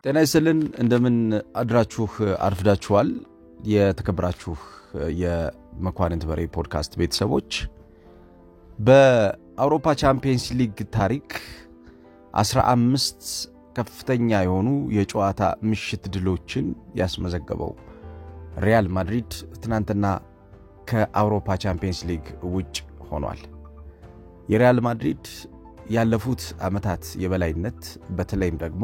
ጤና ይስጥልን እንደምን አድራችሁ አርፍዳችኋል የተከበራችሁ የመኳንንት በሬ ፖድካስት ቤተሰቦች በአውሮፓ ቻምፒየንስ ሊግ ታሪክ 15 ከፍተኛ የሆኑ የጨዋታ ምሽት ድሎችን ያስመዘገበው ሪያል ማድሪድ ትናንትና ከአውሮፓ ቻምፒየንስ ሊግ ውጭ ሆኗል። የሪያል ማድሪድ ያለፉት ዓመታት የበላይነት በተለይም ደግሞ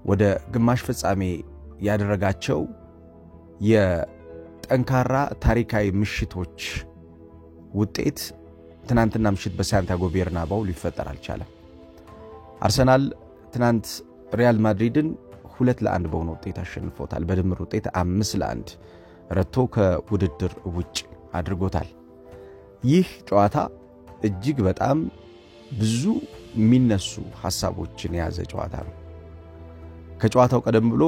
ወደ ግማሽ ፍጻሜ ያደረጋቸው የጠንካራ ታሪካዊ ምሽቶች ውጤት ትናንትና ምሽት በሳንቲያጎ ቤርናባው ሊፈጠር አልቻለም። አርሰናል ትናንት ሪያል ማድሪድን 2-1 በሆነ ውጤት አሸንፎታል። በድምር ውጤት 5-1 ረቶ ከውድድር ውጭ አድርጎታል። ይህ ጨዋታ እጅግ በጣም ብዙ የሚነሱ ሐሳቦችን የያዘ ጨዋታ ነው። ከጨዋታው ቀደም ብሎ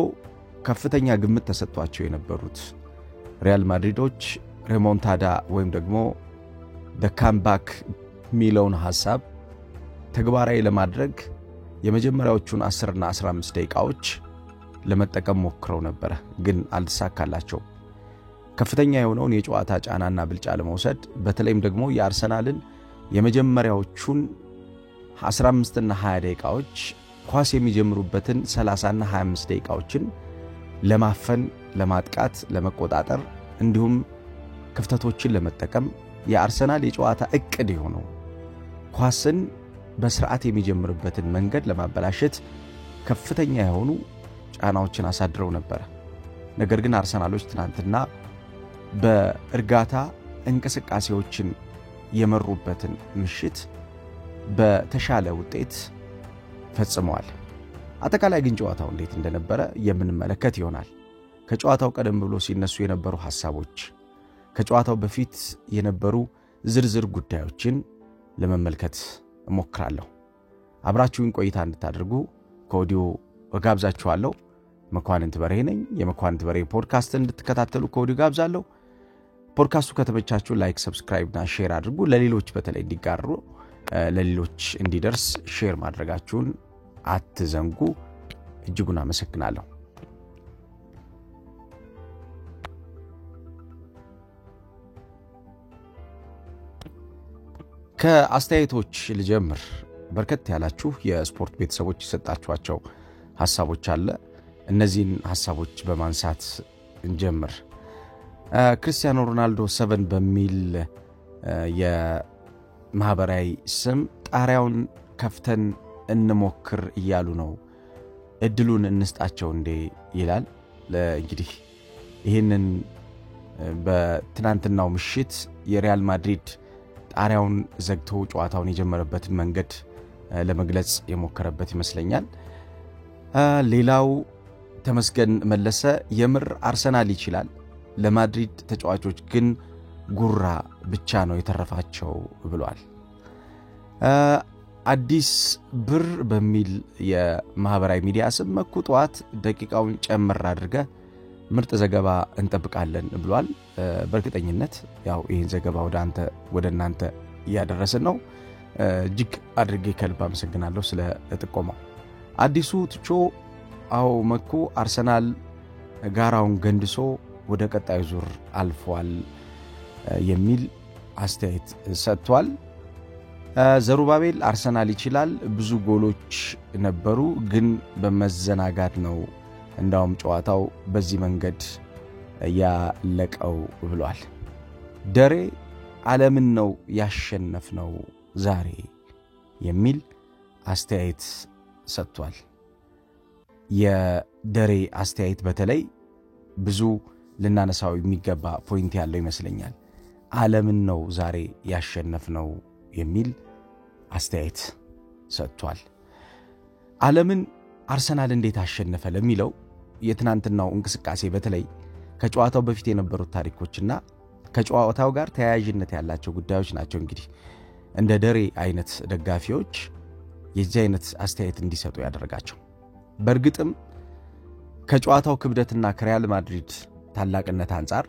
ከፍተኛ ግምት ተሰጥቷቸው የነበሩት ሪያል ማድሪዶች ሬሞንታዳ ወይም ደግሞ the comeback ሚለውን ሐሳብ ተግባራዊ ለማድረግ የመጀመሪያዎቹን 10 እና 15 ደቂቃዎች ለመጠቀም ሞክረው ነበር፣ ግን አልተሳካላቸውም። ከፍተኛ የሆነውን የጨዋታ ጫናና ብልጫ ለመውሰድ በተለይም ደግሞ የአርሰናልን የመጀመሪያዎቹን 15 እና 20 ደቂቃዎች ኳስ የሚጀምሩበትን 30 እና 25 ደቂቃዎችን ለማፈን፣ ለማጥቃት፣ ለመቆጣጠር እንዲሁም ክፍተቶችን ለመጠቀም የአርሰናል የጨዋታ እቅድ የሆነው ኳስን በስርዓት የሚጀምርበትን መንገድ ለማበላሸት ከፍተኛ የሆኑ ጫናዎችን አሳድረው ነበር። ነገር ግን አርሰናሎች ትናንትና በእርጋታ እንቅስቃሴዎችን የመሩበትን ምሽት በተሻለ ውጤት ፈጽመዋል። አጠቃላይ ግን ጨዋታው እንዴት እንደነበረ የምንመለከት ይሆናል። ከጨዋታው ቀደም ብሎ ሲነሱ የነበሩ ሐሳቦች፣ ከጨዋታው በፊት የነበሩ ዝርዝር ጉዳዮችን ለመመልከት እሞክራለሁ። አብራችሁን ቆይታ እንድታደርጉ ከወዲሁ እጋብዛችኋለሁ። መኳንንት በሬ ነኝ። የመኳንንት በሬ ፖድካስት እንድትከታተሉ ከወዲሁ ጋብዛለሁ። ፖድካስቱ ከተመቻችሁ ላይክ፣ ሰብስክራይብ እና ሼር አድርጉ። ለሌሎች በተለይ እንዲጋሩ ለሌሎች እንዲደርስ ሼር ማድረጋችሁን አትዘንጉ። እጅጉን አመሰግናለሁ። ከአስተያየቶች ልጀምር። በርከት ያላችሁ የስፖርት ቤተሰቦች የሰጣችኋቸው ሐሳቦች አለ። እነዚህን ሐሳቦች በማንሳት እንጀምር። ክርስቲያኖ ሮናልዶ 7 በሚል የማህበራዊ ስም ጣሪያውን ከፍተን እንሞክር እያሉ ነው፣ እድሉን እንስጣቸው እንዴ ይላል። እንግዲህ ይህንን በትናንትናው ምሽት የሪያል ማድሪድ ጣሪያውን ዘግቶ ጨዋታውን የጀመረበትን መንገድ ለመግለጽ የሞከረበት ይመስለኛል። ሌላው ተመስገን መለሰ የምር አርሰናል ይችላል፣ ለማድሪድ ተጫዋቾች ግን ጉራ ብቻ ነው የተረፋቸው ብሏል። አዲስ ብር በሚል የማህበራዊ ሚዲያ ስም መኩ ጠዋት ደቂቃውን ጨምር አድርገ ምርጥ ዘገባ እንጠብቃለን ብሏል። በእርግጠኝነት ያው ይህን ዘገባ ወደ እናንተ እያደረስን ነው። እጅግ አድርጌ ከልብ አመሰግናለሁ ስለ ጥቆማው። አዲሱ ትቾ አው መኩ አርሰናል ጋራውን ገንድሶ ወደ ቀጣዩ ዙር አልፏል የሚል አስተያየት ሰጥቷል። ዘሩባቤል አርሰናል ይችላል፣ ብዙ ጎሎች ነበሩ ግን በመዘናጋት ነው እንዳውም ጨዋታው በዚህ መንገድ ያለቀው ብሏል። ደሬ ዓለምን ነው ያሸነፍነው ዛሬ የሚል አስተያየት ሰጥቷል። የደሬ አስተያየት በተለይ ብዙ ልናነሳው የሚገባ ፖይንት ያለው ይመስለኛል። ዓለምን ነው ዛሬ ያሸነፍነው የሚል አስተያየት ሰጥቷል። ዓለምን አርሰናል እንዴት አሸነፈ ለሚለው የትናንትናው እንቅስቃሴ በተለይ ከጨዋታው በፊት የነበሩት ታሪኮችና ከጨዋታው ጋር ተያያዥነት ያላቸው ጉዳዮች ናቸው። እንግዲህ እንደ ደሬ አይነት ደጋፊዎች የዚህ አይነት አስተያየት እንዲሰጡ ያደረጋቸው። በእርግጥም ከጨዋታው ክብደትና ከሪያል ማድሪድ ታላቅነት አንጻር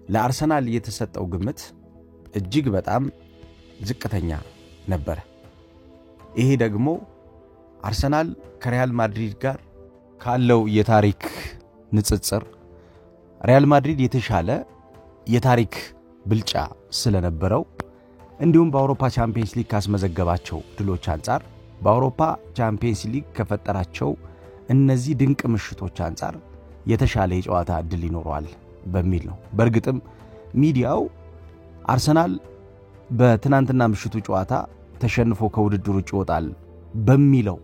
ለአርሰናል የተሰጠው ግምት እጅግ በጣም ዝቅተኛ ነበር። ይሄ ደግሞ አርሰናል ከሪያል ማድሪድ ጋር ካለው የታሪክ ንጽጽር ሪያል ማድሪድ የተሻለ የታሪክ ብልጫ ስለነበረው እንዲሁም በአውሮፓ ቻምፒየንስ ሊግ ካስመዘገባቸው ድሎች አንፃር በአውሮፓ ቻምፒየንስ ሊግ ከፈጠራቸው እነዚህ ድንቅ ምሽቶች አንፃር የተሻለ የጨዋታ ዕድል ይኖረዋል በሚል ነው። በእርግጥም ሚዲያው አርሰናል በትናንትና ምሽቱ ጨዋታ ተሸንፎ ከውድድሩ ውጭ ይወጣል በሚለው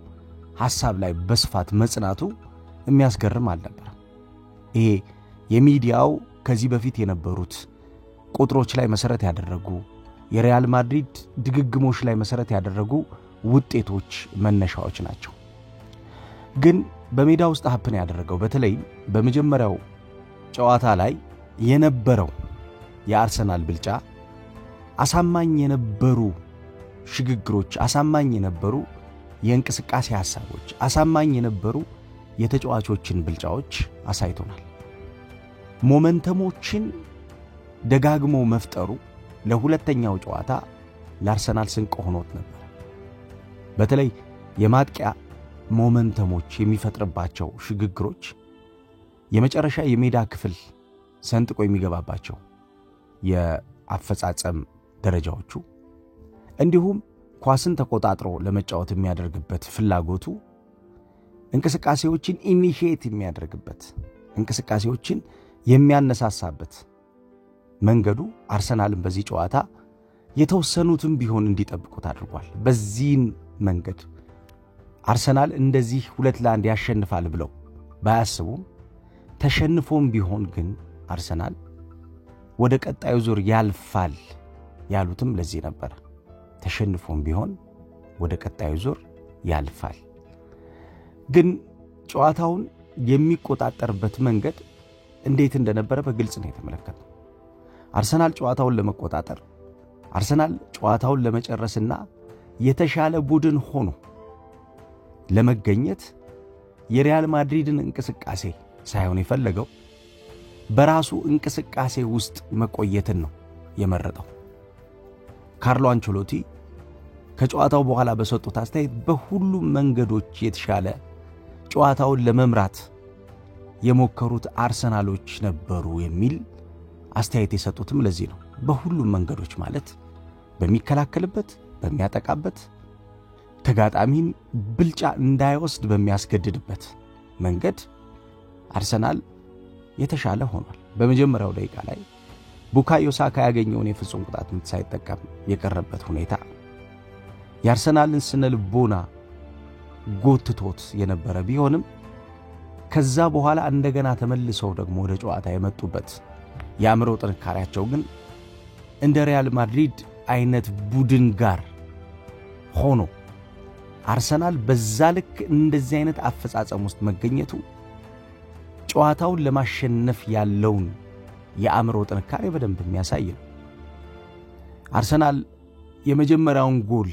ሐሳብ ላይ በስፋት መጽናቱ የሚያስገርም አልነበረም። ይሄ የሚዲያው ከዚህ በፊት የነበሩት ቁጥሮች ላይ መሰረት ያደረጉ የሪያል ማድሪድ ድግግሞች ላይ መሰረት ያደረጉ ውጤቶች መነሻዎች ናቸው። ግን በሜዳ ውስጥ ሀፕን ያደረገው በተለይ በመጀመሪያው ጨዋታ ላይ የነበረው የአርሰናል ብልጫ አሳማኝ የነበሩ ሽግግሮች፣ አሳማኝ የነበሩ የእንቅስቃሴ ሐሳቦች፣ አሳማኝ የነበሩ የተጫዋቾችን ብልጫዎች አሳይቶናል። ሞመንተሞችን ደጋግሞ መፍጠሩ ለሁለተኛው ጨዋታ ለአርሰናል ስንቅ ሆኖት ነበር። በተለይ የማጥቂያ ሞመንተሞች የሚፈጥርባቸው ሽግግሮች የመጨረሻ የሜዳ ክፍል ሰንጥቆ የሚገባባቸው የአፈጻጸም ደረጃዎቹ እንዲሁም ኳስን ተቆጣጥሮ ለመጫወት የሚያደርግበት ፍላጎቱ እንቅስቃሴዎችን ኢኒሺየት የሚያደርግበት እንቅስቃሴዎችን የሚያነሳሳበት መንገዱ አርሰናልን በዚህ ጨዋታ የተወሰኑትም ቢሆን እንዲጠብቁት አድርጓል። በዚህ መንገድ አርሰናል እንደዚህ 2-1 ያሸንፋል ብለው ባያስቡም ተሸንፎም ቢሆን ግን አርሰናል ወደ ቀጣዩ ዙር ያልፋል ያሉትም ለዚህ ነበር። ተሸንፎም ቢሆን ወደ ቀጣዩ ዙር ያልፋል። ግን ጨዋታውን የሚቆጣጠርበት መንገድ እንዴት እንደነበረ በግልጽ ነው የተመለከተው። አርሰናል ጨዋታውን ለመቆጣጠር አርሰናል ጨዋታውን ለመጨረስና የተሻለ ቡድን ሆኖ ለመገኘት የሪያል ማድሪድን እንቅስቃሴ ሳይሆን የፈለገው በራሱ እንቅስቃሴ ውስጥ መቆየትን ነው የመረጠው። ካርሎ አንቸሎቲ ከጨዋታው በኋላ በሰጡት አስተያየት በሁሉም መንገዶች የተሻለ ጨዋታውን ለመምራት የሞከሩት አርሰናሎች ነበሩ የሚል አስተያየት የሰጡትም ለዚህ ነው። በሁሉም መንገዶች ማለት በሚከላከልበት፣ በሚያጠቃበት፣ ተጋጣሚን ብልጫ እንዳይወስድ በሚያስገድድበት መንገድ አርሰናል የተሻለ ሆኗል። በመጀመሪያው ደቂቃ ላይ ቡካዮ ሳካ ያገኘውን የፍጹም ቅጣት ምት ሳይጠቀም የቀረበት ሁኔታ የአርሰናልን ስነ ልቦና ጎትቶት የነበረ ቢሆንም ከዛ በኋላ እንደገና ተመልሰው ደግሞ ወደ ጨዋታ የመጡበት የአእምሮ ጥንካሬያቸው ግን እንደ ሪያል ማድሪድ አይነት ቡድን ጋር ሆኖ አርሰናል በዛ ልክ እንደዚህ አይነት አፈጻጸም ውስጥ መገኘቱ ጨዋታውን ለማሸነፍ ያለውን የአእምሮ ጥንካሬ በደንብ የሚያሳይ ነው። አርሰናል የመጀመሪያውን ጎል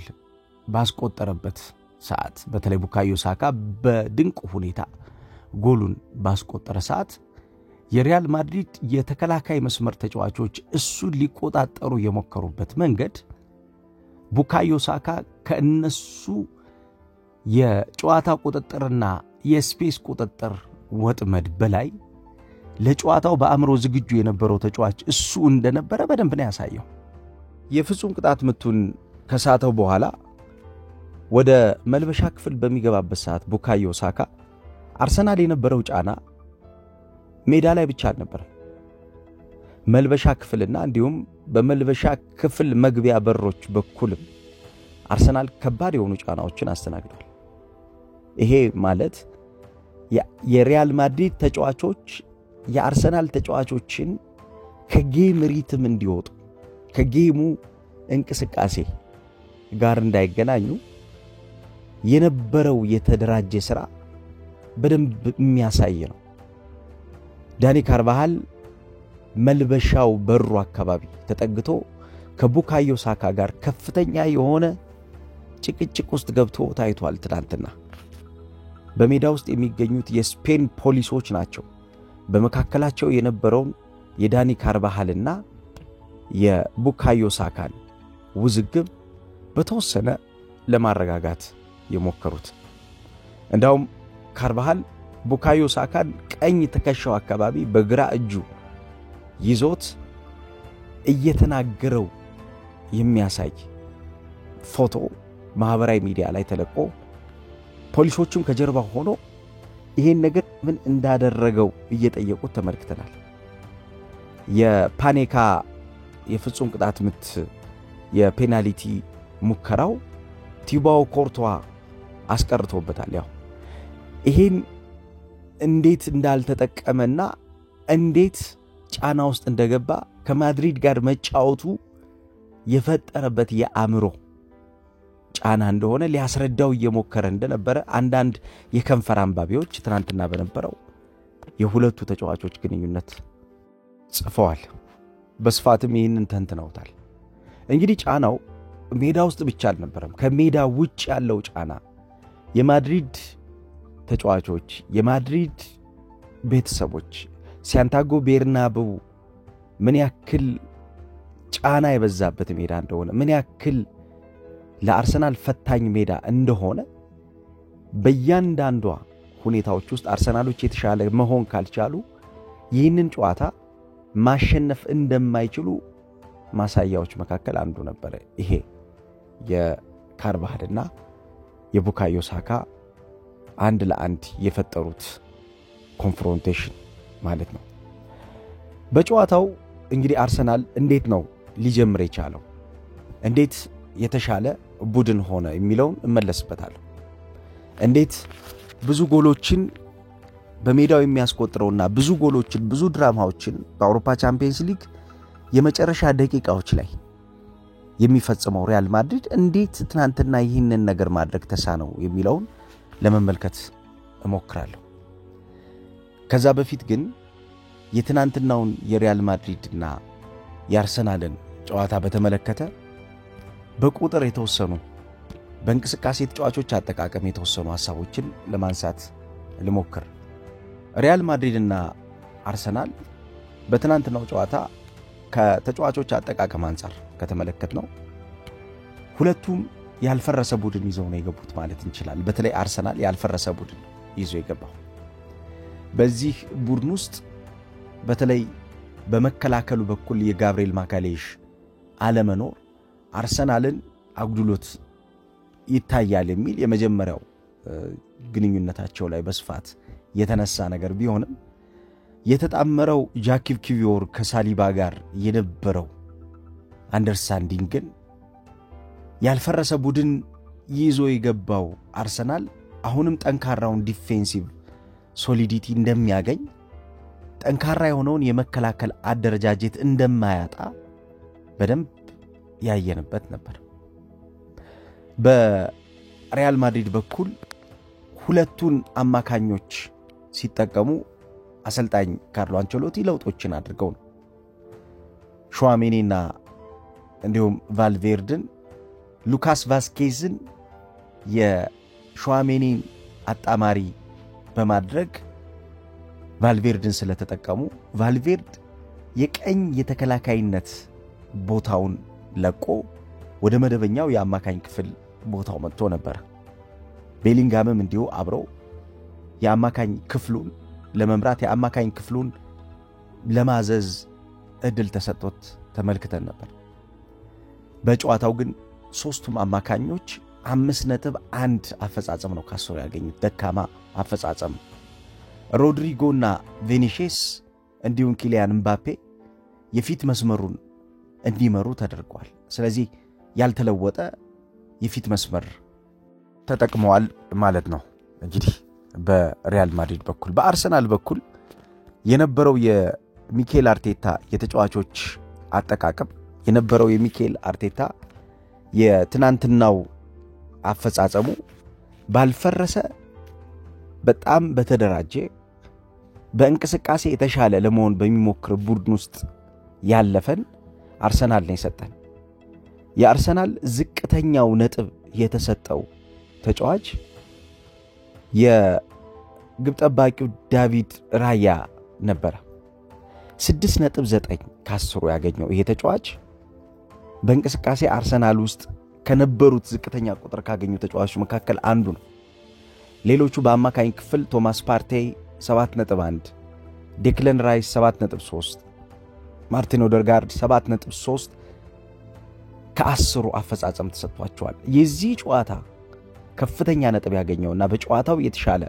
ባስቆጠረበት ሰዓት በተለይ ቡካዮ ሳካ በድንቅ ሁኔታ ጎሉን ባስቆጠረ ሰዓት የሪያል ማድሪድ የተከላካይ መስመር ተጫዋቾች እሱን ሊቆጣጠሩ የሞከሩበት መንገድ ቡካዮ ሳካ ከነሱ የጨዋታ ቁጥጥርና የስፔስ ቁጥጥር ወጥመድ በላይ ለጨዋታው በአእምሮ ዝግጁ የነበረው ተጫዋች እሱ እንደነበረ በደንብ ነው ያሳየው። የፍጹም ቅጣት ምቱን ከሳተው በኋላ ወደ መልበሻ ክፍል በሚገባበት ሰዓት ቡካዮ ሳካ አርሰናል የነበረው ጫና ሜዳ ላይ ብቻ አልነበረ። መልበሻ ክፍልና እንዲሁም በመልበሻ ክፍል መግቢያ በሮች በኩልም አርሰናል ከባድ የሆኑ ጫናዎችን አስተናግዷል። ይሄ ማለት የሪያል ማድሪድ ተጫዋቾች የአርሰናል ተጫዋቾችን ከጌም ሪትም እንዲወጡ ከጌሙ እንቅስቃሴ ጋር እንዳይገናኙ የነበረው የተደራጀ ሥራ በደንብ የሚያሳይ ነው። ዳኒ ካርቫሃል መልበሻው በሩ አካባቢ ተጠግቶ ከቡካዮ ሳካ ጋር ከፍተኛ የሆነ ጭቅጭቅ ውስጥ ገብቶ ታይቷል። ትናንትና በሜዳ ውስጥ የሚገኙት የስፔን ፖሊሶች ናቸው በመካከላቸው የነበረውን የዳኒ ካርቫሃልና የቡካዮ ሳካን ውዝግብ በተወሰነ ለማረጋጋት የሞከሩት። እንዳውም ካርቫሃል ቡካዮ ሳካን ቀኝ ትከሻው አካባቢ በግራ እጁ ይዞት እየተናገረው የሚያሳይ ፎቶ ማህበራዊ ሚዲያ ላይ ተለቆ ፖሊሶቹም ከጀርባ ሆኖ ይሄን ነገር ምን እንዳደረገው እየጠየቁት ተመልክተናል። የፓኔካ የፍጹም ቅጣት ምት የፔናልቲ ሙከራው ቲባው ኮርቷ አስቀርቶበታል። ያው ይሄን እንዴት እንዳልተጠቀመና እንዴት ጫና ውስጥ እንደገባ ከማድሪድ ጋር መጫወቱ የፈጠረበት የአእምሮ ጫና እንደሆነ ሊያስረዳው እየሞከረ እንደነበረ አንዳንድ የከንፈር አንባቢዎች ትናንትና በነበረው የሁለቱ ተጫዋቾች ግንኙነት ጽፈዋል። በስፋትም ይህንን ተንትነውታል። እንግዲህ ጫናው ሜዳ ውስጥ ብቻ አልነበረም። ከሜዳ ውጭ ያለው ጫና የማድሪድ ተጫዋቾች፣ የማድሪድ ቤተሰቦች ሳንቲያጎ ቤርናቤው ምን ያክል ጫና የበዛበት ሜዳ እንደሆነ ምን ያክል ለአርሰናል ፈታኝ ሜዳ እንደሆነ በእያንዳንዷ ሁኔታዎች ውስጥ አርሰናሎች የተሻለ መሆን ካልቻሉ ይህንን ጨዋታ ማሸነፍ እንደማይችሉ ማሳያዎች መካከል አንዱ ነበር። ይሄ የካርቫሃልና የቡካዮ ሳካ አንድ ለአንድ የፈጠሩት ኮንፍሮንቴሽን ማለት ነው። በጨዋታው እንግዲህ አርሰናል እንዴት ነው ሊጀምር የቻለው? እንዴት የተሻለ ቡድን ሆነ የሚለውን እመለስበታለሁ። እንዴት ብዙ ጎሎችን በሜዳው የሚያስቆጥረውና ብዙ ጎሎችን ብዙ ድራማዎችን በአውሮፓ ቻምፒየንስ ሊግ የመጨረሻ ደቂቃዎች ላይ የሚፈጽመው ሪያል ማድሪድ እንዴት ትናንትና ይህንን ነገር ማድረግ ተሳነው የሚለውን ለመመልከት እሞክራለሁ። ከዛ በፊት ግን የትናንትናውን የሪያል ማድሪድና የአርሰናልን ጨዋታ በተመለከተ በቁጥር የተወሰኑ በእንቅስቃሴ ተጫዋቾች አጠቃቀም የተወሰኑ ሐሳቦችን ለማንሳት ልሞክር። ሪያል ማድሪድና አርሰናል በትናንትናው ጨዋታ ከተጫዋቾች አጠቃቀም አንፃር ከተመለከትነው ሁለቱም ያልፈረሰ ቡድን ይዘው ነው የገቡት ማለት እንችላለን። በተለይ አርሰናል ያልፈረሰ ቡድን ይዞ የገባው በዚህ ቡድን ውስጥ በተለይ በመከላከሉ በኩል የጋብሪኤል ማጋሌሽ አለመኖር አርሰናልን አጉድሎት ይታያል የሚል የመጀመሪያው ግንኙነታቸው ላይ በስፋት የተነሳ ነገር ቢሆንም የተጣመረው ጃኪብ ኪቪዮር ከሳሊባ ጋር የነበረው አንደርስታንዲንግ ግን ያልፈረሰ ቡድን ይዞ የገባው አርሰናል አሁንም ጠንካራውን ዲፌንሲቭ ሶሊዲቲ እንደሚያገኝ ጠንካራ የሆነውን የመከላከል አደረጃጀት እንደማያጣ በደንብ ያየንበት ነበር። በሪያል ማድሪድ በኩል ሁለቱን አማካኞች ሲጠቀሙ አሰልጣኝ ካርሎ አንቸሎቲ ለውጦችን አድርገው ነው። ሹዋሜኒና እንዲሁም ቫልቬርደን ሉካስ ቫስኬዝን የሹዋሜኒን አጣማሪ በማድረግ ቫልቬርደን ስለተጠቀሙ ቫልቬርድ የቀኝ የተከላካይነት ቦታውን ለቆ ወደ መደበኛው የአማካኝ ክፍል ቦታው መጥቶ ነበር። ቤሊንጋምም እንዲሁ አብረው የአማካኝ ክፍሉን ለመምራት የአማካኝ ክፍሉን ለማዘዝ እድል ተሰጥቶት ተመልክተን ነበር። በጨዋታው ግን ሶስቱም አማካኞች 5.1 አፈጻጸም ነው ካሶ ያገኙት፣ ደካማ አፈጻጸም። ሮድሪጎና ቬኒሺየስ እንዲሁም ኪሊያን ምባፔ የፊት መስመሩን እንዲመሩ ተደርጓል። ስለዚህ ያልተለወጠ የፊት መስመር ተጠቅመዋል ማለት ነው። እንግዲህ በሪያል ማድሪድ በኩል በአርሰናል በኩል የነበረው የሚኬል አርቴታ የተጫዋቾች አጠቃቀም የነበረው የሚኬል አርቴታ የትናንትናው አፈጻጸሙ ባልፈረሰ በጣም በተደራጀ በእንቅስቃሴ የተሻለ ለመሆን በሚሞክር ቡድን ውስጥ ያለፈን አርሰናል ነው የሰጠን። የአርሰናል ዝቅተኛው ነጥብ የተሰጠው ተጫዋች የግብ ጠባቂው ዳቪድ ራያ ነበር። 6.9 ከ10 ያገኘው ይሄ ተጫዋች በእንቅስቃሴ አርሰናል ውስጥ ከነበሩት ዝቅተኛ ቁጥር ካገኙ ተጫዋቾች መካከል አንዱ ነው። ሌሎቹ በአማካኝ ክፍል ቶማስ ፓርቴ 7.1 ዴክለን ራይስ 7.3 ማርቲን ኦዴርጋርድ 7.3 ከ10 አፈጻጸም ተሰጥቷቸዋል። የዚህ ጨዋታ ከፍተኛ ነጥብ ያገኘውና በጨዋታው የተሻለ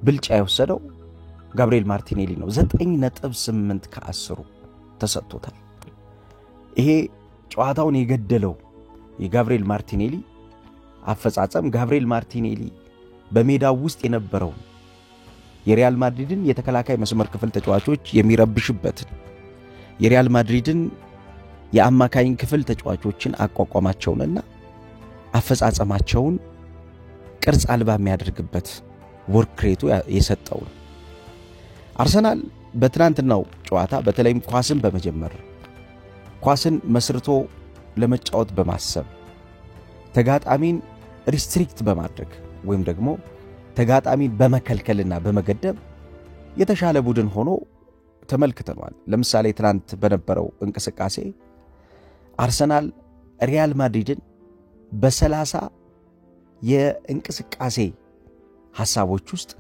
ብልጫ የወሰደው ጋብሪኤል ማርቲኔሊ ነው። 9.8 ከ10 ተሰጥቶታል። ይሄ ጨዋታውን የገደለው የጋብሪኤል ማርቲኔሊ አፈጻጸም ጋብሪኤል ማርቲኔሊ በሜዳው ውስጥ የነበረው የሪያል ማድሪድን የተከላካይ መስመር ክፍል ተጫዋቾች የሚረብሽበት የሪያል ማድሪድን የአማካኝ ክፍል ተጫዋቾችን አቋቋማቸውንና አፈጻጸማቸውን ቅርጽ አልባ የሚያደርግበት ወርክ ሬቱ የሰጠው አርሰናል በትናንትናው ጨዋታ በተለይም ኳስን በመጀመር ኳስን መስርቶ ለመጫወት በማሰብ ተጋጣሚን ሪስትሪክት በማድረግ ወይም ደግሞ ተጋጣሚን በመከልከልና በመገደብ የተሻለ ቡድን ሆኖ ተመልክተናል። ለምሳሌ ትናንት በነበረው እንቅስቃሴ አርሰናል ሪያል ማድሪድን በ30 የእንቅስቃሴ ሐሳቦች ውስጥ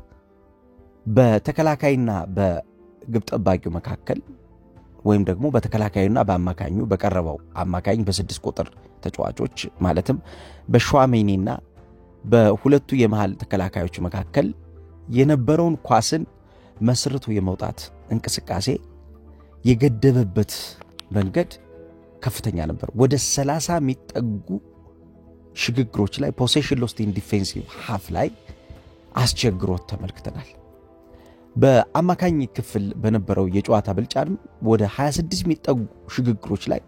በተከላካይና በግብ ጠባቂው መካከል ወይም ደግሞ በተከላካዩና በአማካኙ በቀረበው አማካኝ በ6 ቁጥር ተጫዋቾች ማለትም በሹዋሜኒና በሁለቱ የመሃል ተከላካዮች መካከል የነበረውን ኳስን መስርቶ የመውጣት እንቅስቃሴ የገደበበት መንገድ ከፍተኛ ነበር። ወደ 30 የሚጠጉ ሽግግሮች ላይ ፖሴሽን ሎስት ኢን ዲፌንሲቭ ሃፍ ላይ አስቸግሮት ተመልክተናል። በአማካኝ ክፍል በነበረው የጨዋታ ብልጫንም ወደ 26 የሚጠጉ ሽግግሮች ላይ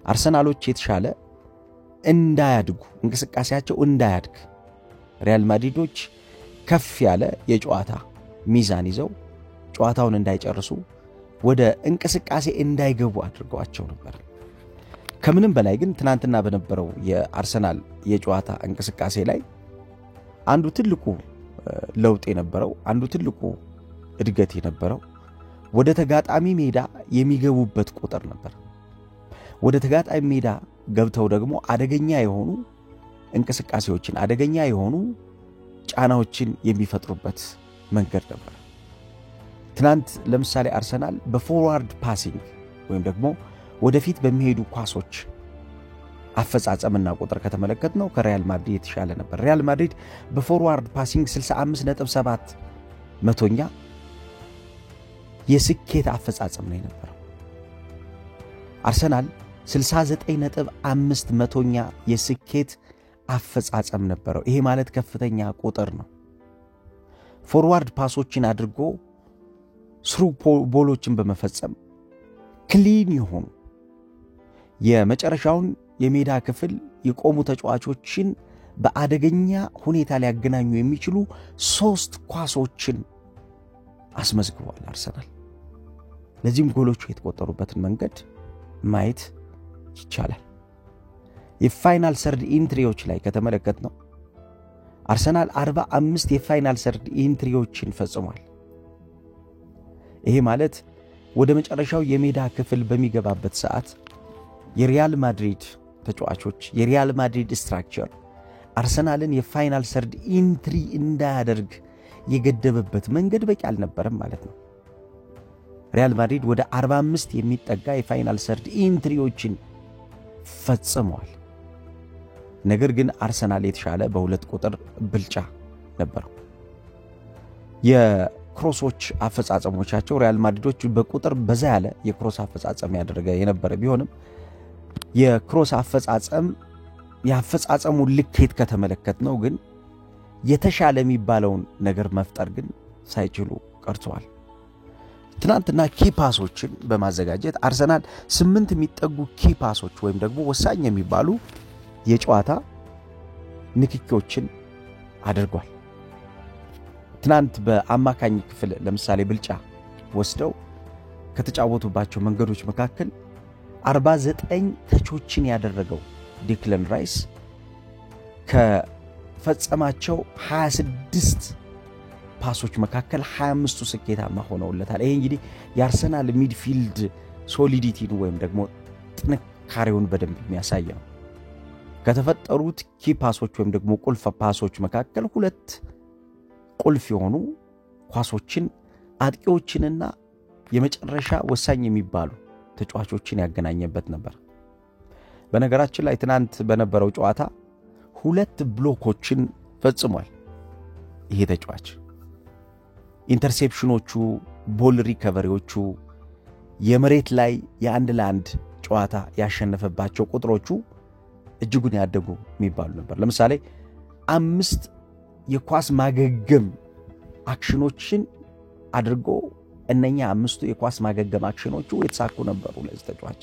አርሰናሎች የተሻለ እንዳያድጉ እንቅስቃሴያቸው እንዳያድግ ሪያል ማድሪዶች ከፍ ያለ የጨዋታ ሚዛን ይዘው ጨዋታውን እንዳይጨርሱ ወደ እንቅስቃሴ እንዳይገቡ አድርገዋቸው ነበር። ከምንም በላይ ግን ትናንትና በነበረው የአርሰናል የጨዋታ እንቅስቃሴ ላይ አንዱ ትልቁ ለውጥ የነበረው አንዱ ትልቁ እድገት የነበረው ወደ ተጋጣሚ ሜዳ የሚገቡበት ቁጥር ነበር። ወደ ተጋጣሚ ሜዳ ገብተው ደግሞ አደገኛ የሆኑ እንቅስቃሴዎችን አደገኛ የሆኑ ጫናዎችን የሚፈጥሩበት መንገድ ነበር። ትናንት ለምሳሌ አርሰናል በፎርዋርድ ፓሲንግ ወይም ደግሞ ወደፊት በሚሄዱ ኳሶች አፈጻጸምና ቁጥር ከተመለከትነው ከሪያል ማድሪድ የተሻለ ነበር። ሪያል ማድሪድ በፎርዋርድ ፓሲንግ 65.7 መቶኛ የስኬት አፈጻጸም ነው የነበረው። አርሰናል 69.5 መቶኛ የስኬት አፈጻጸም ነበረው። ይሄ ማለት ከፍተኛ ቁጥር ነው። ፎርዋርድ ፓሶችን አድርጎ ስሩ ቦሎችን በመፈጸም ክሊን የሆኑ የመጨረሻውን የሜዳ ክፍል የቆሙ ተጫዋቾችን በአደገኛ ሁኔታ ሊያገናኙ የሚችሉ 3 ኳሶችን አስመዝግቧል አርሰናል። ለዚህም ጎሎቹ የተቆጠሩበትን መንገድ ማየት ይቻላል። የፋይናል ሰርድ ኢንትሪዎች ላይ ከተመለከትነው አርሰናል 45 የፋይናል ሰርድ ኢንትሪዎችን ፈጽሟል። ይሄ ማለት ወደ መጨረሻው የሜዳ ክፍል በሚገባበት ሰዓት የሪያል ማድሪድ ተጫዋቾች የሪያል ማድሪድ ስትራክቸር አርሰናልን የፋይናል ሰርድ ኢንትሪ እንዳያደርግ የገደበበት መንገድ በቂ አልነበረም ማለት ነው። ሪያል ማድሪድ ወደ 45 የሚጠጋ የፋይናል ሰርድ ኢንትሪዎችን ፈጽሟል። ነገር ግን አርሰናል የተሻለ በሁለት ቁጥር ብልጫ ነበረው። የክሮሶች አፈጻጸሞቻቸው ሪያል ማድሪዶች በቁጥር በዛ ያለ የክሮስ አፈጻጸም ያደረገ የነበረ ቢሆንም የክሮስ አፈጻጸም ያፈጻጸሙ ልኬት ከተመለከትነው ግን የተሻለ የሚባለውን ነገር መፍጠር ግን ሳይችሉ ቀርተዋል። ትናንትና ኪፓሶችን በማዘጋጀት አርሰናል 8 የሚጠጉ ኪፓሶች ወይም ደግሞ ወሳኝ የሚባሉ የጨዋታ ንክኪዎችን አድርጓል። ትናንት በአማካኝ ክፍል ለምሳሌ ብልጫ ወስደው ከተጫወቱባቸው መንገዶች መካከል 49 ተቾችን ያደረገው ዴክለን ራይስ ከፈጸማቸው 26 ፓሶች መካከል 25ቱ ስኬታማ ሆነውለታል። ይሄ እንግዲህ የአርሰናል ሚድፊልድ ሶሊዲቲን ወይም ደግሞ ጥንካሬውን በደንብ የሚያሳይ ነው። ከተፈጠሩት ኪ ፓሶች ወይም ደግሞ ቁልፍ ፓሶች መካከል 2 ቁልፍ የሆኑ ኳሶችን አጥቂዎችንና የመጨረሻ ወሳኝ የሚባሉ ተጫዋቾችን ያገናኘበት ነበር። በነገራችን ላይ ትናንት በነበረው ጨዋታ 2 ብሎኮችን ፈጽሟል። ይሄ ተጫዋች ኢንተርሴፕሽኖቹ፣ ቦል ሪከቨሪዎቹ፣ የመሬት ላይ የአንድ ለአንድ ጨዋታ ያሸነፈባቸው ቁጥሮቹ እጅጉን ያደጉ የሚባሉ ነበር። ለምሳሌ 5 የኳስ ማገገም አክሽኖችን አድርጎ እነኛ 5ቱ የኳስ ማገገም አክሽኖቹ የተሳኩ ነበሩ ለዚህ ተጫዋች።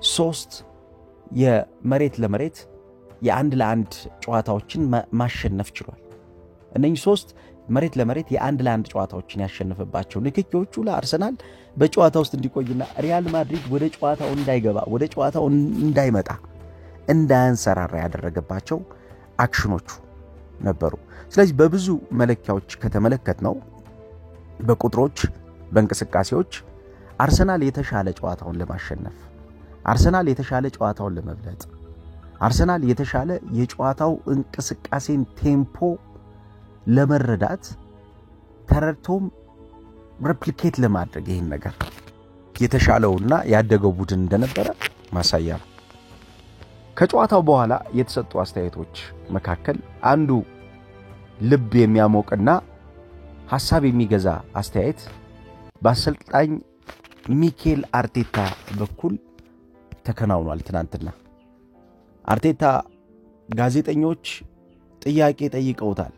3 የመሬት ለመሬት የአንድ ለአንድ ጨዋታዎችን ማሸነፍ ችሏል። እነኚህ 3 መሬት ለመሬት የአንድ ለአንድ ጨዋታዎችን ያሸነፈባቸው ንክኪዎቹ ለአርሰናል በጨዋታ ውስጥ እንዲቆይና ሪያል ማድሪድ ወደ ጨዋታው እንዳይገባ ወደ ጨዋታው እንዳይመጣ እንዳያንሰራራ ያደረገባቸው አክሽኖቹ ነበሩ። ስለዚህ በብዙ መለኪያዎች ከተመለከትነው በቁጥሮች በእንቅስቃሴዎች አርሰናል የተሻለ ጨዋታውን ለማሸነፍ አርሰናል የተሻለ ጨዋታውን ለመብለጥ አርሰናል የተሻለ የጨዋታው እንቅስቃሴን ቴምፖ ለመረዳት ተረድቶም ሬፕሊኬት ለማድረግ ይሄን ነገር የተሻለውና ያደገው ቡድን እንደነበረ ማሳያ ነው። ከጨዋታው በኋላ የተሰጡ አስተያየቶች መካከል አንዱ ልብ የሚያሞቅና ሐሳብ የሚገዛ አስተያየት በአሰልጣኝ ሚኬል አርቴታ በኩል ተከናውኗል። ትናንትና አርቴታ ጋዜጠኞች ጥያቄ ጠይቀውታል።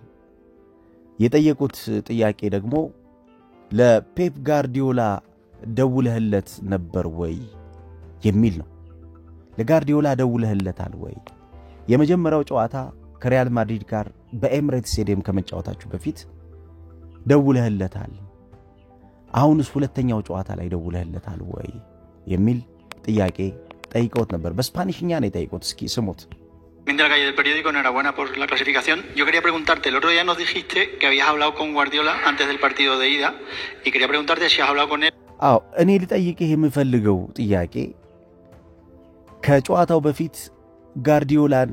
የጠየቁት ጥያቄ ደግሞ ለፔፕ ጋርዲዮላ ደውለህለት ነበር ወይ የሚል ነው። ለጋርዲዮላ ደውለህለታል ወይ? የመጀመሪያው ጨዋታ ከሪያል ማድሪድ ጋር በኤምሬትስ ስቴዲየም ከመጫወታችሁ በፊት ደውለህለታል። አሁንስ ሁለተኛው ጨዋታ ላይ ደውለህለታል ወይ የሚል ጥያቄ ጠይቀውት ነበር። በስፓኒሽኛ ነው የጠየቁት። እስኪ ስሙት። Mientras que del periódico, enhorabuena por la clasificación. Yo quería preguntarte, el otro día nos dijiste que habías hablado con Guardiola antes del partido de ida y quería preguntarte si has hablado con él. እኔ ልጠይቅህ የምፈልገው ጥያቄ ከጨዋታው በፊት ጋርዲዮላን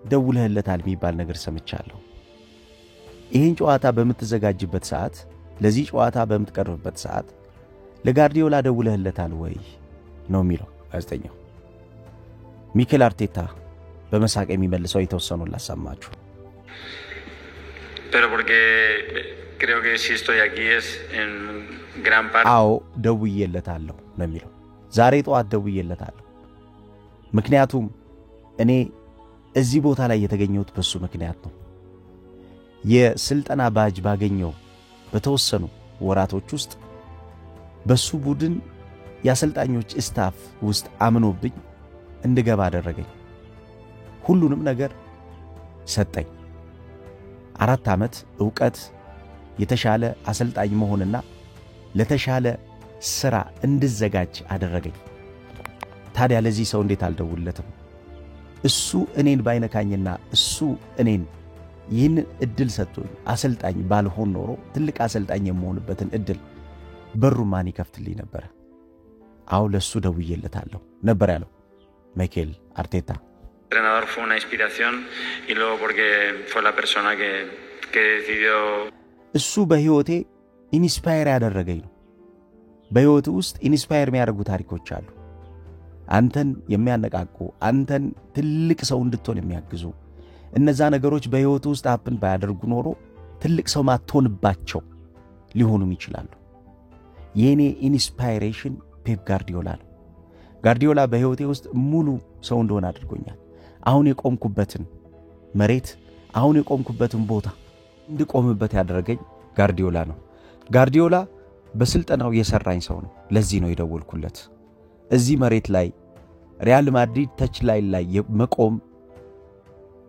ደውለህለታል የሚባል ነገር ሰምቻለሁ። ይህን ጨዋታ በምትዘጋጅበት ሰዓት ለዚህ ጨዋታ በምትቀርብበት ሰዓት ለጋርዲዮላ ደውለህለታል ወይ ነው የሚለው ጋዜጠኛው። ሚኬል አርቴታ በመሳቅ የሚመልሰው የተወሰኑ ላሰማችሁ። Pero porque creo que si estoy aquí es en gran parte. አዎ ደውዬለታለሁ ነው የሚለው። ዛሬ ጠዋት ደውዬለታለሁ። ምክንያቱም እኔ እዚህ ቦታ ላይ የተገኘሁት በሱ ምክንያት ነው። የስልጠና ባጅ ባገኘው በተወሰኑ ወራቶች ውስጥ በሱ ቡድን የአሰልጣኞች ስታፍ ውስጥ አምኖብኝ እንድገባ አደረገኝ። ሁሉንም ነገር ሰጠኝ። 4 ዓመት ዕውቀት፣ የተሻለ አሰልጣኝ መሆንና ለተሻለ ስራ እንድዘጋጅ አደረገኝ። ታዲያ ለዚህ ሰው እንዴት አልደውለትም? እሱ እኔን ባይነካኝና እሱ እኔን ይህን እድል ሰጥቶኝ አሰልጣኝ ባልሆን ኖሮ ትልቅ አሰልጣኝ የምሆንበትን እድል በሩ ማን ይከፍትልኝ ነበር? አዎ ለሱ ደውዬለታለሁ ነበር ያለው ሚኬል አርቴታ። Entrenador fue una inspiración y luego porque fue la persona que decidió. እሱ በህይወቴ ኢንስፓየር ያደረገኝ ነው። በህይወት ውስጥ ኢንስፓየር የሚያደርጉ ታሪኮች አሉ። አንተን የሚያነቃቁ፣ አንተን ትልቅ ሰው እንድትሆን የሚያግዙ እነዛ ነገሮች በህይወት ውስጥ አፕን ባያደርጉ ኖሮ ትልቅ ሰው ማትሆንባቸው ሊሆኑም ይችላሉ። የኔ ኢንስፓይሬሽን ፔፕ ጋርዲዮላ ነው። ጋርዲዮላ በህይወቴ ውስጥ ሙሉ ሰው እንደሆነ አድርጎኛል። አሁን የቆምኩበትን መሬት፣ አሁን የቆምኩበትን ቦታ እንድቆምበት ያደረገኝ ጋርዲዮላ ነው። ጋርዲዮላ በስልጠናው የሰራኝ ሰው ነው። ለዚህ ነው የደወልኩለት። እዚህ መሬት ላይ ሪያል ማድሪድ ተች ላይ መቆም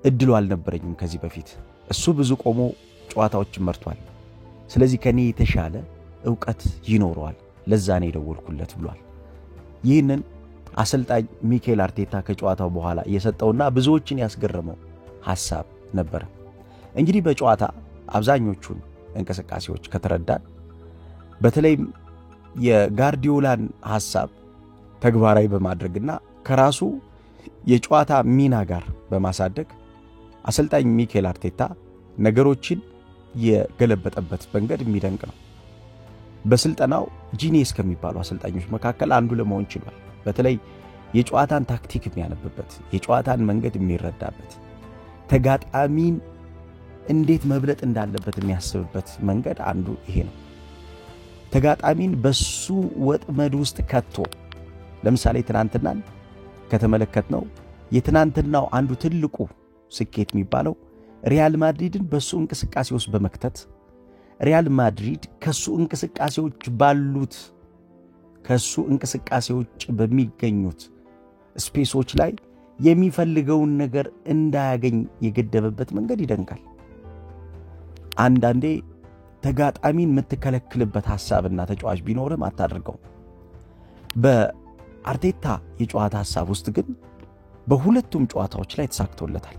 እድሉ አልነበረኝም ከዚህ በፊት። እሱ ብዙ ቆሞ ጨዋታዎችን መርቷል። ስለዚህ ከኔ የተሻለ ዕውቀት ይኖረዋል። ለዛ ነው የደወልኩለት ብሏል። ይህንን አሰልጣኝ ሚኬል አርቴታ ከጨዋታው በኋላ የሰጠውና ብዙዎችን ያስገረመው ሐሳብ ነበር። እንግዲህ በጨዋታ አብዛኞቹን እንቅስቃሴዎች ከተረዳን በተለይም የጋርዲዮላን ሐሳብ ተግባራዊ በማድረግና ከራሱ የጨዋታ ሚና ጋር በማሳደግ አሰልጣኝ ሚኬል አርቴታ ነገሮችን የገለበጠበት መንገድ የሚደንቅ ነው። በስልጠናው ጂኒየስ ከሚባሉ አሰልጣኞች መካከል አንዱ ለመሆን ችሏል። በተለይ የጨዋታን ታክቲክ የሚያነብበት፣ የጨዋታን መንገድ የሚረዳበት፣ ተጋጣሚን እንዴት መብለጥ እንዳለበት የሚያስብበት መንገድ አንዱ ይሄ ነው። ተጋጣሚን በሱ ወጥመድ ውስጥ ከቶ ለምሳሌ ትናንትናን ከተመለከትነው የትናንትናው አንዱ ትልቁ ስኬት የሚባለው ሪያል ማድሪድን በሱ እንቅስቃሴ ውስጥ በመክተት ሪያል ማድሪድ ከሱ እንቅስቃሴዎች ባሉት ከሱ እንቅስቃሴዎች በሚገኙት ስፔሶች ላይ የሚፈልገውን ነገር እንዳያገኝ የገደበበት መንገድ ይደንቃል። አንዳንዴ ተጋጣሚን የምትከለክልበት ሐሳብና ተጫዋች ቢኖርም አታደርገው። በአርቴታ የጨዋታ ሐሳብ ውስጥ ግን በሁለቱም ጨዋታዎች ላይ ተሳክቶለታል።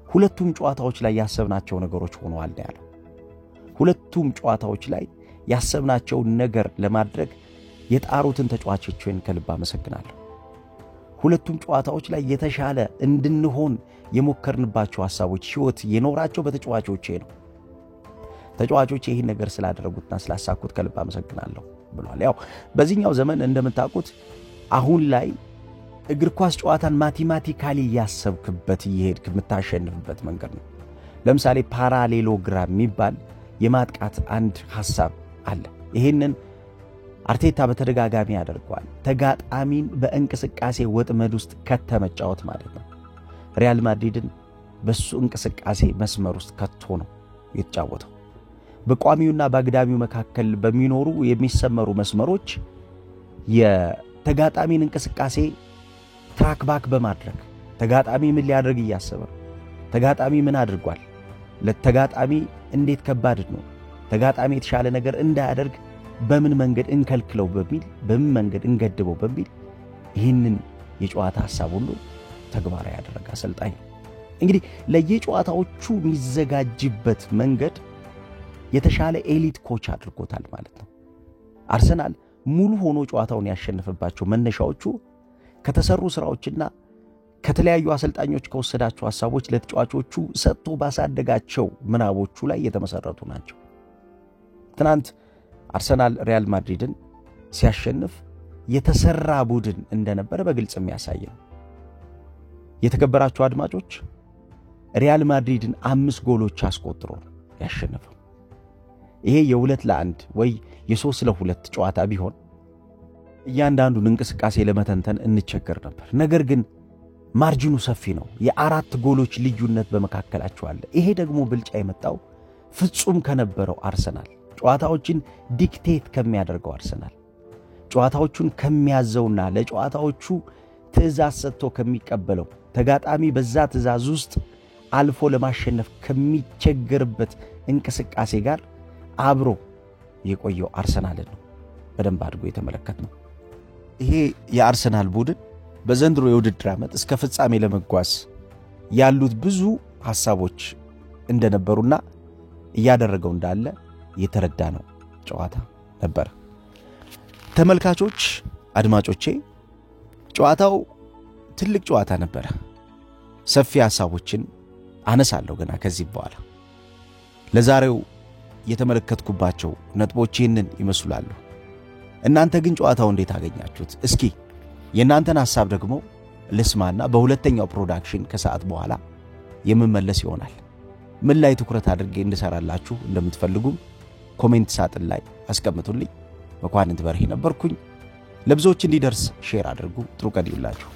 ሁለቱም ጨዋታዎች ላይ ያሰብናቸው ነገሮች ሆነዋል ያለው። ሁለቱም ጨዋታዎች ላይ ያሰብናቸው ነገር ለማድረግ የጣሩትን ተጫዋቾችን ከልብ አመሰግናለሁ። ሁለቱም ጨዋታዎች ላይ የተሻለ እንድንሆን የሞከርንባቸው ሐሳቦች ሕይወት የኖራቸው በተጫዋቾቼ ነው። ተጫዋቾቼ ይህን ነገር ስላደረጉትና ስላሳኩት ከልብ አመሰግናለሁ ብሏል። ያው በዚህኛው ዘመን እንደምታውቁት አሁን ላይ እግር ኳስ ጨዋታን ማቴማቲካሊ ያሰብክበት እየሄድክ የምታሸንፍበት መንገድ ነው። ለምሳሌ ፓራሌሎግራም የሚባል የማጥቃት አንድ ሐሳብ አለ። ይሄንን አርቴታ በተደጋጋሚ ያደርገዋል። ተጋጣሚን በእንቅስቃሴ ወጥመድ ውስጥ ከተመጫወት ማለት ነው። ሪያል ማድሪድን በሱ እንቅስቃሴ መስመር ውስጥ ከቶ ነው የተጫወተው። በቋሚውና በአግዳሚው መካከል በሚኖሩ የሚሰመሩ መስመሮች የተጋጣሚን እንቅስቃሴ ትራክ ባክ በማድረግ ተጋጣሚ ምን ሊያደርግ እያሰበ ነው፣ ተጋጣሚ ምን አድርጓል፣ ለተጋጣሚ እንዴት ከባድ ነው፣ ተጋጣሚ የተሻለ ነገር እንዳያደርግ በምን መንገድ እንከልክለው በሚል በምን መንገድ እንገድበው በሚል ይህንን የጨዋታ ሐሳብ ሁሉ ተግባራዊ ያደረገ አሰልጣኝ። እንግዲህ ለየጨዋታዎቹ የሚዘጋጅበት መንገድ የተሻለ ኤሊት ኮች አድርጎታል ማለት ነው። አርሰናል ሙሉ ሆኖ ጨዋታውን ያሸነፈባቸው መነሻዎቹ ከተሰሩ ስራዎችና ከተለያዩ አሰልጣኞች ከወሰዳቸው ሐሳቦች ለተጫዋቾቹ ሰጥቶ ባሳደጋቸው ምናቦቹ ላይ የተመሰረቱ ናቸው። ትናንት አርሰናል ሪያል ማድሪድን ሲያሸንፍ የተሰራ ቡድን እንደነበረ በግልጽ የሚያሳይ ነው። የተከበራችሁ አድማጮች ሪያል ማድሪድን 5 ጎሎች አስቆጥሮ ያሸነፈው። ይሄ የ2-1 ወይ የ3-2 ጨዋታ ቢሆን እያንዳንዱን እንቅስቃሴ ለመተንተን እንቸገር ነበር። ነገር ግን ማርጂኑ ሰፊ ነው። የ4 ጎሎች ልዩነት በመካከላቸው አለ። ይሄ ደግሞ ብልጫ የመጣው ፍጹም ከነበረው አርሰናል፣ ጨዋታዎችን ዲክቴት ከሚያደርገው አርሰናል፣ ጨዋታዎቹን ከሚያዘውና ለጨዋታዎቹ ትዕዛዝ ሰጥቶ ከሚቀበለው ተጋጣሚ በዛ ትዕዛዝ ውስጥ አልፎ ለማሸነፍ ከሚቸገርበት እንቅስቃሴ ጋር አብሮ የቆየው አርሰናል ነው በደንብ አድርጎ የተመለከተው። ይሄ የአርሰናል ቡድን በዘንድሮ የውድድር ዓመት እስከ ፍጻሜ ለመጓዝ ያሉት ብዙ ሐሳቦች እንደነበሩና እያደረገው እንዳለ የተረዳነው ጨዋታ ነበር። ተመልካቾች፣ አድማጮቼ ጨዋታው ትልቅ ጨዋታ ነበር። ሰፊ ሐሳቦችን አነሳለሁ ገና ከዚህ በኋላ። ለዛሬው የተመለከትኩባቸው ነጥቦች ይህንን ይመስላሉ። እናንተ ግን ጨዋታው እንዴት አገኛችሁት? እስኪ የእናንተን ሐሳብ ደግሞ ልስማና በሁለተኛው ፕሮዳክሽን ከሰዓት በኋላ የምመለስ ይሆናል። ምን ላይ ትኩረት አድርጌ እንድሰራላችሁ እንደምትፈልጉም ኮሜንት ሳጥን ላይ አስቀምጡልኝ። መኳንንት በርሄ ነበርኩኝ። ለብዙዎች እንዲደርስ ሼር አድርጉ። ጥሩ ቀን ይሁንላችሁ።